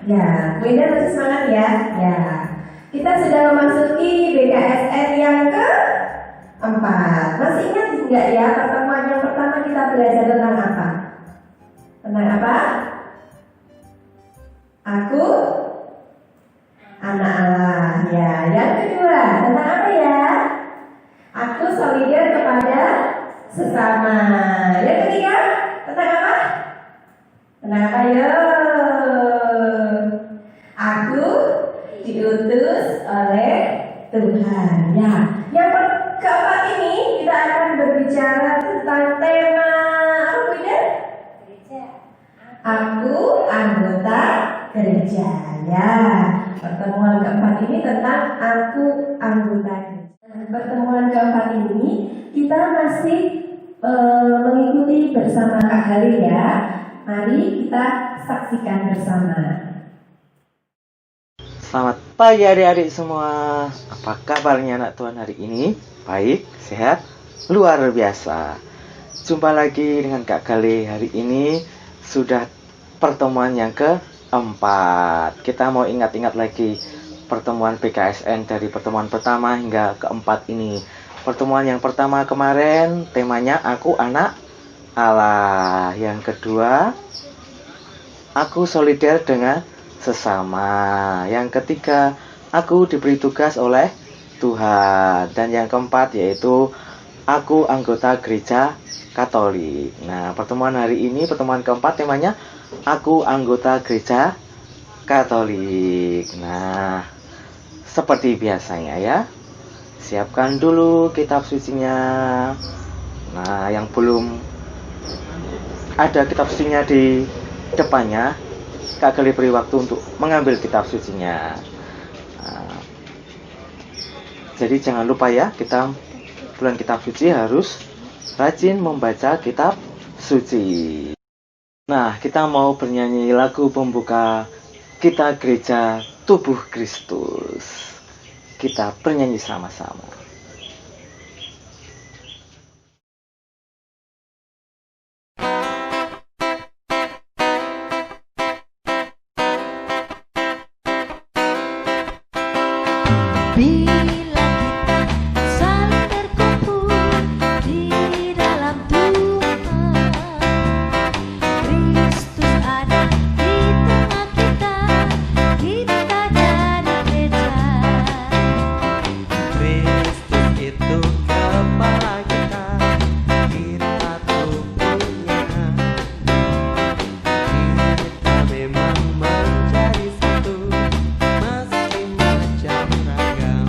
Ya, Bu Indah masih semangat ya. Ya, kita sudah memasuki BKSN yang keempat. Masih ingat nggak ya pertemuan yang pertama kita belajar tentang apa? Tentang apa? Aku anak Allah. Ya, yang kedua tentang apa ya? Aku solidar kepada sesama. Yang ketiga tentang apa? Tentang apa ya? Aku diutus oleh Tuhan. Ya, yang keempat ini kita akan berbicara tentang tema apa Bu Ida? Gereja. Aku anggota gereja. Ya, pertemuan keempat ini tentang aku anggota gereja. Pertemuan keempat ini kita masih mengikuti bersama Kak Galih ya. Mari kita saksikan bersama. Selamat pagi adik-adik semua. Apa kabarnya anak Tuhan hari ini? Baik, sehat, luar biasa. Jumpa lagi dengan Kak Galih hari ini. Sudah pertemuan yang keempat. Kita mau ingat-ingat lagi pertemuan PKSN dari pertemuan pertama hingga keempat ini. Pertemuan yang pertama kemarin temanya aku anak Allah. Yang kedua, aku solidar dengan sesama. Yang ketiga, aku diberi tugas oleh Tuhan. Dan yang keempat yaitu aku anggota gereja Katolik. Nah, pertemuan hari ini, pertemuan keempat temanya aku anggota gereja Katolik. Nah, seperti biasanya ya, siapkan dulu kitab sucinya. Nah, yang belum ada kitab sucinya di depannya, Kak Galih beri waktu untuk mengambil kitab sucinya. Nah, jadi jangan lupa ya, kita bulan kitab suci harus rajin membaca kitab suci. Nah, kita mau bernyanyi lagu pembuka Kita Gereja Tubuh Kristus. Kita bernyanyi sama-sama. Bila kita saling berkumpul di dalam Tuhan, Kristus ada di tengah kita, kita jadi gereja. Kristus itu kepala kita, kita tubuhnya. Kita memang menjadi satu, meski macam ragam.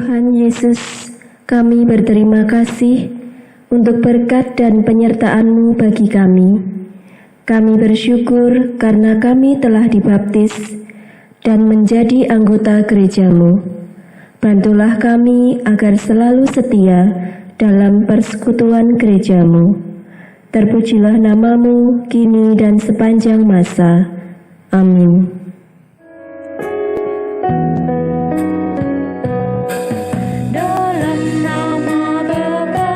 Tuhan Yesus, kami berterima kasih untuk berkat dan penyertaan-Mu bagi kami. Kami bersyukur karena kami telah dibaptis dan menjadi anggota gereja-Mu. Bantulah kami agar selalu setia dalam persekutuan gereja-Mu. Terpujilah nama-Mu kini dan sepanjang masa. Amin. Dalam nama Bapa,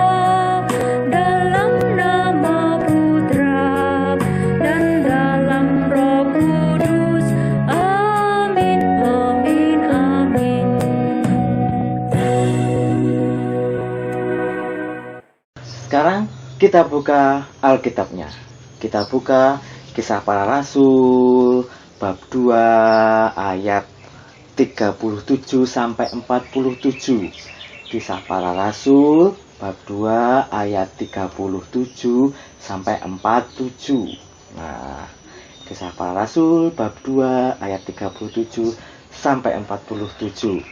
dalam nama Putra, dan dalam Roh Kudus. Amin, amin, amin. Sekarang kita buka Alkitabnya. Kita buka Kisah Para Rasul bab 2 ayat 37 sampai 47. Kisah Para Rasul bab 2 ayat 37 sampai 47. Nah, Kisah Para Rasul bab 2 ayat 37 sampai 47.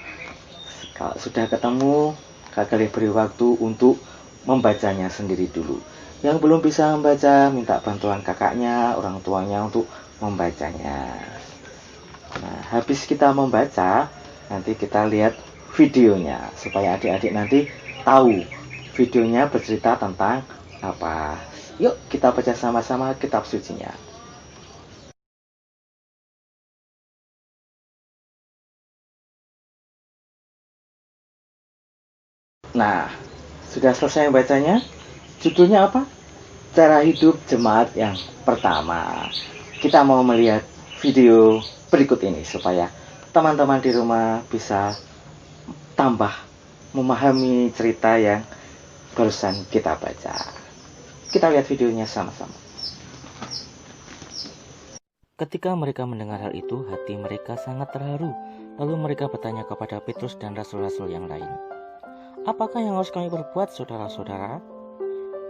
Kalau sudah ketemu, kakak beri waktu untuk membacanya sendiri dulu. Yang belum bisa membaca, minta bantuan kakaknya, orang tuanya untuk membacanya. Nah, habis kita membaca, nanti kita lihat videonya supaya adik-adik nanti tahu videonya bercerita tentang apa. Yuk kita baca sama-sama kitab sucinya. Nah, sudah selesai membacanya? Judulnya apa? Cara hidup jemaat yang pertama. Kita mau melihat video berikut ini supaya teman-teman di rumah bisa tambah memahami cerita yang barusan kita baca. Kita lihat videonya sama-sama. Ketika mereka mendengar hal itu, hati mereka sangat terharu. Lalu mereka bertanya kepada Petrus dan rasul-rasul yang lain, "Apakah yang harus kami perbuat, saudara-saudara?"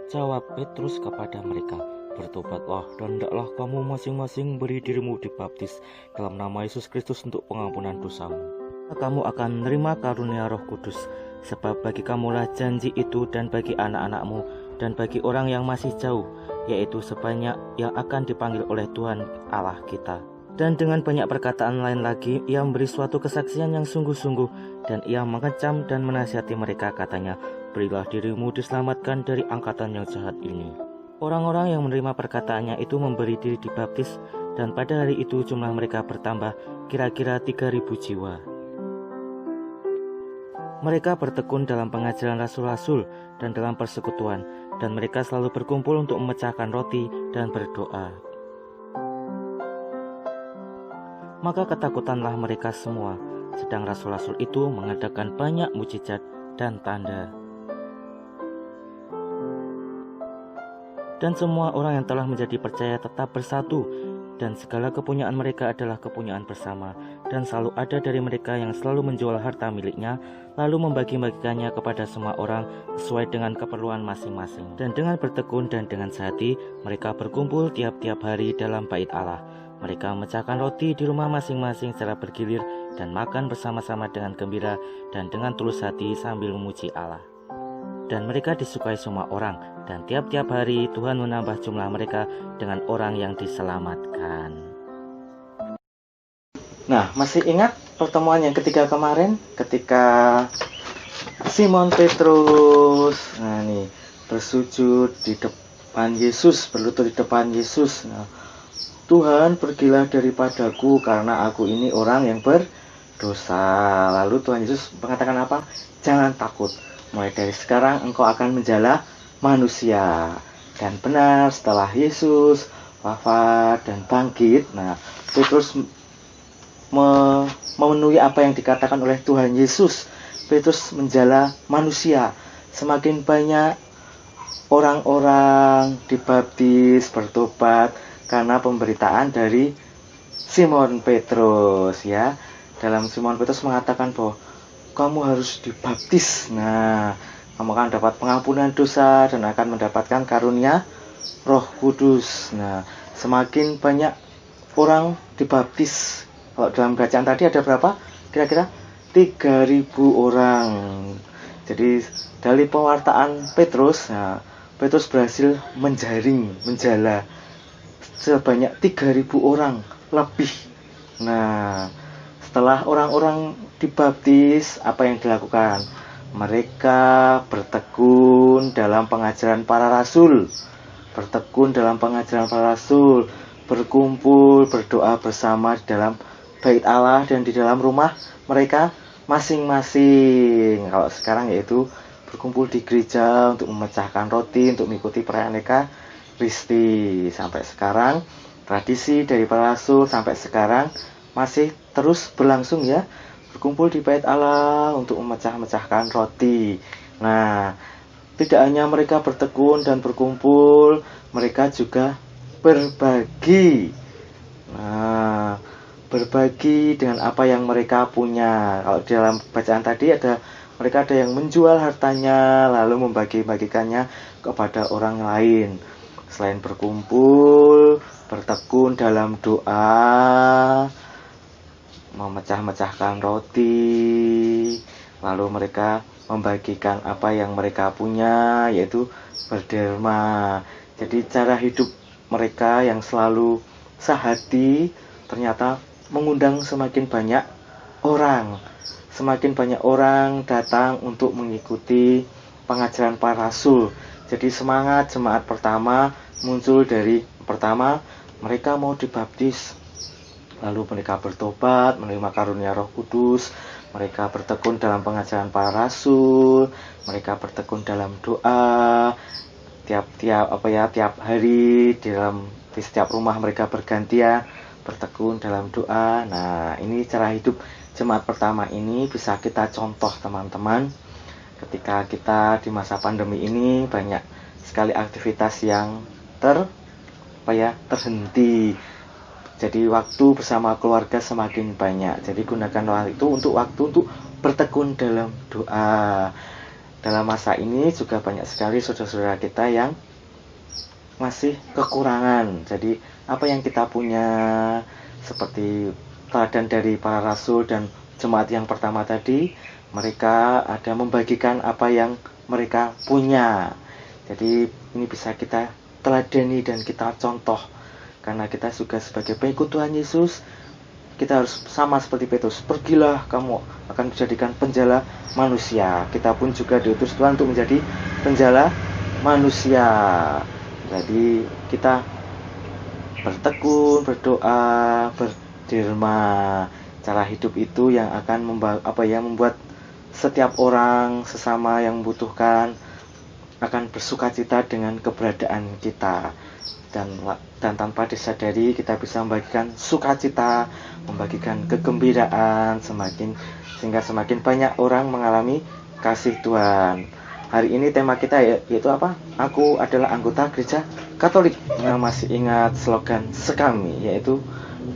Jawab Petrus kepada mereka, "Bertobatlah dan hendaklah kamu masing-masing beri dirimu dibaptis dalam nama Yesus Kristus untuk pengampunan dosamu. Kamu akan menerima karunia Roh Kudus, sebab bagi kamulah janji itu dan bagi anak-anakmu dan bagi orang yang masih jauh, yaitu sebanyak yang akan dipanggil oleh Tuhan Allah kita." Dan dengan banyak perkataan lain lagi, ia memberi suatu kesaksian yang sungguh-sungguh, dan ia mengecam dan menasihati mereka, katanya, "Berilah dirimu diselamatkan dari angkatan yang jahat ini." Orang-orang yang menerima perkataannya itu memberi diri dibaptis, dan pada hari itu jumlah mereka bertambah kira-kira 3.000 jiwa. Mereka bertekun dalam pengajaran rasul-rasul dan dalam persekutuan, dan mereka selalu berkumpul untuk memecahkan roti dan berdoa. Maka ketakutanlah mereka semua, sedang rasul-rasul itu mengadakan banyak mukjizat dan tanda. Dan semua orang yang telah menjadi percaya tetap bersatu, dan segala kepunyaan mereka adalah kepunyaan bersama, dan selalu ada dari mereka yang selalu menjual harta miliknya, lalu membagi-bagikannya kepada semua orang sesuai dengan keperluan masing-masing. Dan dengan bertekun dan dengan sehati, mereka berkumpul tiap-tiap hari dalam bait Allah. Mereka memecahkan roti di rumah masing-masing secara bergilir dan makan bersama-sama dengan gembira dan dengan tulus hati sambil memuji Allah. Dan mereka disukai semua orang, dan tiap-tiap hari Tuhan menambah jumlah mereka dengan orang yang diselamatkan. Nah, masih ingat pertemuan yang ketiga kemarin ketika Simon Petrus bersujud di depan Yesus, berlutut di depan Yesus. "Tuhan, pergilah daripadaku karena aku ini orang yang berdosa." Lalu Tuhan Yesus mengatakan apa? "Jangan takut, mulai dari sekarang engkau akan menjala manusia." Dan benar, setelah Yesus wafat dan bangkit, Petrus memenuhi apa yang dikatakan oleh Tuhan Yesus. Petrus menjala manusia. Semakin banyak orang-orang dibaptis, bertobat karena pemberitaan dari Simon Petrus, ya. Dalam Simon Petrus mengatakan bahwa kamu harus dibaptis. Kamu akan dapat pengampunan dosa dan akan mendapatkan karunia Roh Kudus. Semakin banyak orang dibaptis. Kalau dalam bacaan tadi ada berapa? Kira-kira 3.000 orang. Jadi dari pewartaan Petrus, Petrus berhasil menjala sebanyak 3.000 orang lebih. Nah, setelah orang-orang dibaptis, apa yang dilakukan? Mereka bertekun dalam pengajaran para rasul. Berkumpul, berdoa bersama di dalam bait Allah dan di dalam rumah mereka masing-masing. Kalau sekarang yaitu berkumpul di gereja untuk memecahkan roti, untuk mengikuti perayaan Ekaristi. Sampai sekarang tradisi dari para rasul sampai sekarang masih terus berlangsung ya, berkumpul di bait Allah untuk memecahkan roti. Nah, tidak hanya mereka bertekun dan berkumpul, mereka juga berbagi. Nah, berbagi dengan apa yang mereka punya. Kalau di dalam bacaan tadi mereka ada yang menjual hartanya lalu membagi-bagikannya kepada orang lain. Selain berkumpul, bertekun dalam doa, memecah-mecahkan roti, lalu mereka membagikan apa yang mereka punya, yaitu berderma. Jadi cara hidup mereka yang selalu sehati ternyata mengundang semakin banyak orang. Semakin banyak orang datang untuk mengikuti pengajaran para rasul. Jadi semangat jemaat pertama muncul dari pertama mereka mau dibaptis. Lalu mereka bertobat, menerima karunia Roh Kudus, mereka bertekun dalam pengajaran para rasul, mereka bertekun dalam doa, tiap hari di setiap rumah mereka bergantian bertekun dalam doa. Nah, ini cara hidup jemaat pertama ini bisa kita contoh teman-teman. Ketika kita di masa pandemi ini banyak sekali aktivitas yang terhenti. Jadi waktu bersama keluarga semakin banyak. Jadi gunakan waktu untuk bertekun dalam doa. Dalam masa ini juga banyak sekali saudara-saudara kita yang masih kekurangan. Jadi apa yang kita punya, seperti teladan dari para rasul dan jemaat yang pertama tadi, mereka ada membagikan apa yang mereka punya. Jadi ini bisa kita teladani dan kita contoh. Karena kita juga sebagai pengikut Tuhan Yesus, kita harus sama seperti Petrus. Pergilah, kamu akan dijadikan penjala manusia. Kita pun juga diutus Tuhan untuk menjadi penjala manusia. Jadi kita bertekun, berdoa, berderma. Cara hidup itu yang akan membuat setiap orang sesama yang membutuhkan akan bersukacita dengan keberadaan kita. Dan tanpa disadari kita bisa membagikan sukacita, membagikan kegembiraan sehingga semakin banyak orang mengalami kasih Tuhan. Hari ini tema kita yaitu apa? Aku adalah anggota gereja Katolik. Yang masih ingat slogan sekami, yaitu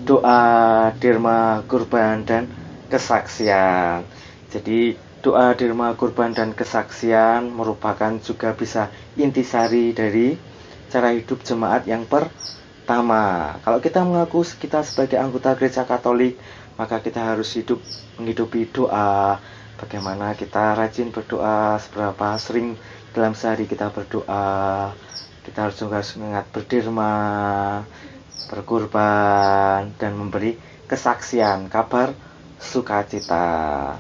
doa, derma, kurban, dan kesaksian. Jadi doa, derma, kurban, dan kesaksian merupakan juga bisa intisari dari cara hidup jemaat yang pertama. Kalau kita mengaku kita sebagai anggota gereja Katolik, maka kita harus menghidupi doa. Bagaimana kita rajin berdoa, seberapa sering dalam sehari kita berdoa. Kita harus juga mengingat berderma, berkurban, dan memberi kesaksian, kabar sukacita.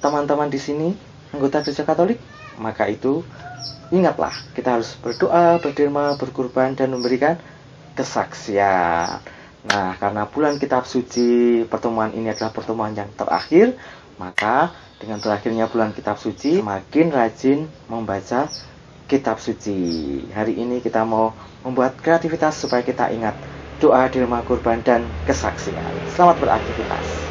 Teman-teman di sini anggota gereja Katolik, maka itu ingatlah, kita harus berdoa, berderma, berkurban, dan memberikan kesaksian. Nah, karena bulan kitab suci, pertemuan ini adalah pertemuan yang terakhir, maka dengan terakhirnya bulan kitab suci, makin rajin membaca kitab suci. Hari ini kita mau membuat kreativitas supaya kita ingat doa, derma, kurban, dan kesaksian. Selamat beraktivitas.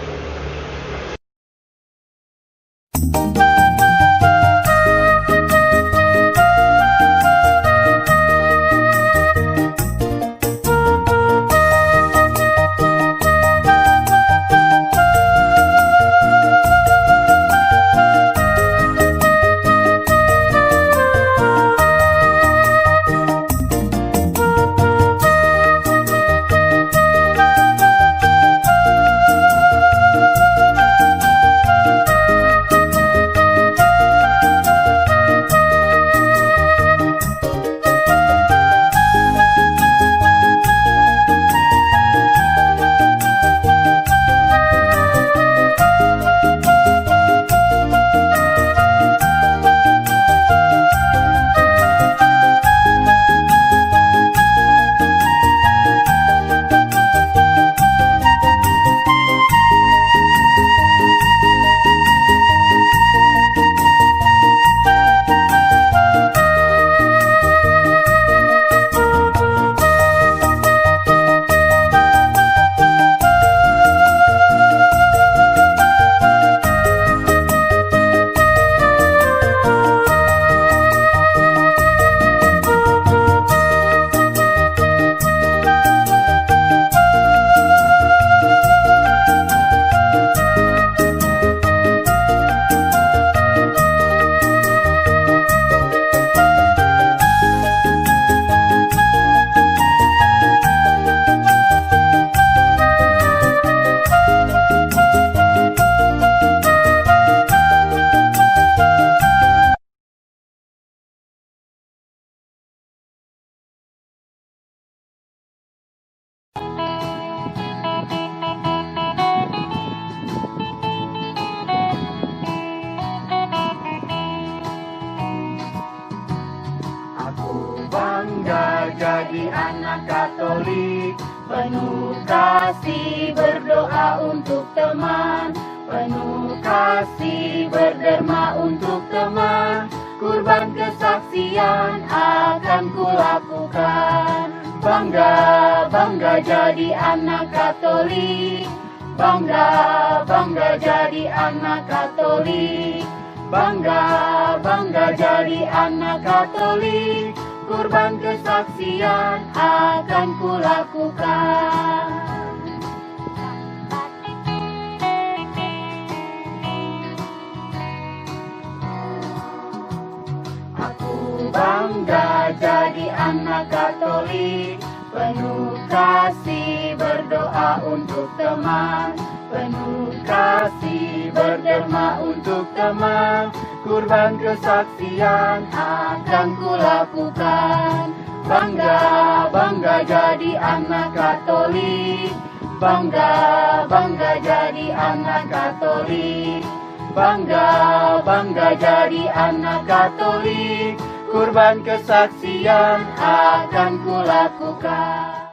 jadi anak Katolik. Penuh kasih berdoa untuk teman, penuh kasih berderma untuk teman. Kurban kesaksian akan kulakukan. Bangga, bangga jadi anak Katolik. Bangga, bangga jadi anak Katolik. Bangga, bangga jadi anak Katolik. Kurban kesaksian akan kulakukan. Aku bangga jadi anak Katolik. Penuh kasih berdoa untuk teman, penuh kasih berderma untuk teman. Kurban kesaksian akan kulakukan. Bangga, bangga jadi anak Katolik. Bangga, bangga jadi anak Katolik. Bangga, bangga jadi anak Katolik. Kurban kesaksian akan kulakukan.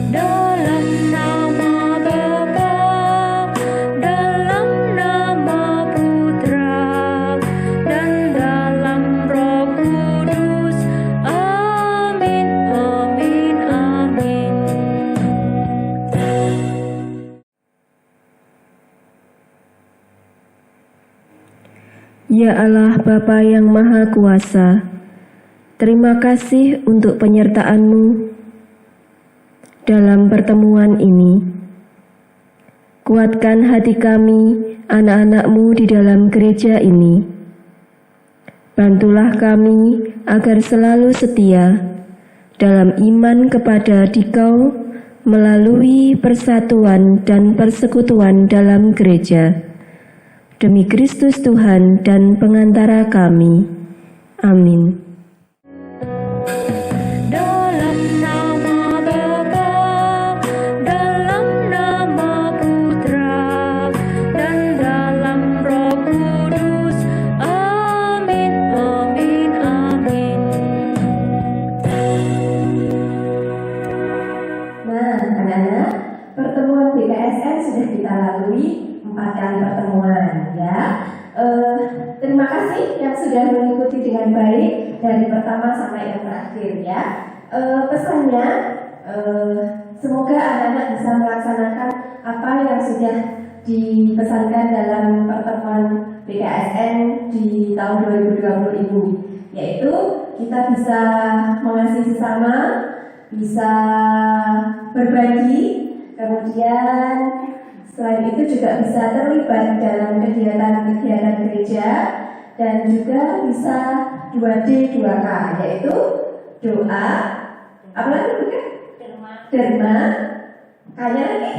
Dalam nama Bapa, dalam nama Putra, dan dalam Roh Kudus. Amin, amin, amin. Ya Allah Bapa yang Maha Kuasa, terima kasih untuk penyertaan-Mu dalam pertemuan ini. Kuatkan hati kami, anak-anak-Mu di dalam gereja ini. Bantulah kami agar selalu setia dalam iman kepada Dikau melalui persatuan dan persekutuan dalam gereja. Demi Kristus Tuhan dan pengantara kami. Amin. Dalam nama Bapa, dalam nama Putra, dan dalam Roh Kudus. Amin, amin, amin. Nah, anak-anak, pertemuan BKSN sudah kita lalui 4 kali pertemuan, ya. Terima kasih yang sudah mengikuti dengan baik dari pertama sampai yang terakhir, ya. Pesannya, semoga anak-anak bisa melaksanakan apa yang sudah dipesankan dalam pertemuan BKSN di tahun 2020 ini, yaitu kita bisa mengasihi sesama, bisa berbagi, kemudian selain itu juga bisa terlibat dalam kegiatan-kegiatan gereja dan juga bisa 2D 2K, yaitu doa, apalagi bukan? Derma, kaya lagi,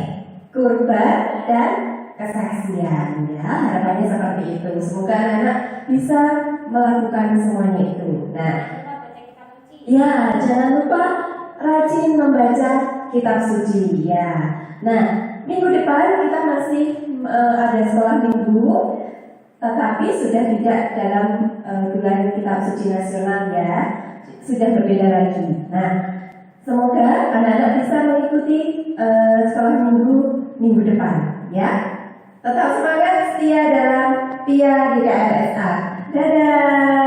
kurban dan kesaksian, ya. Harapannya seperti itu. Semoga anak-anak bisa melakukan semuanya itu. Nah, ya, jangan lupa rajin membaca kitab suci, ya. Nah, minggu depan kita masih ada sekolah minggu, tetapi sudah tidak dalam bulan kitab suci nasional, ya. Sudah berbeda lagi. Nah, semoga anak-anak bisa mengikuti sekolah minggu depan, ya. Tetap semangat setia dalam Pia GKRSA. Dadah.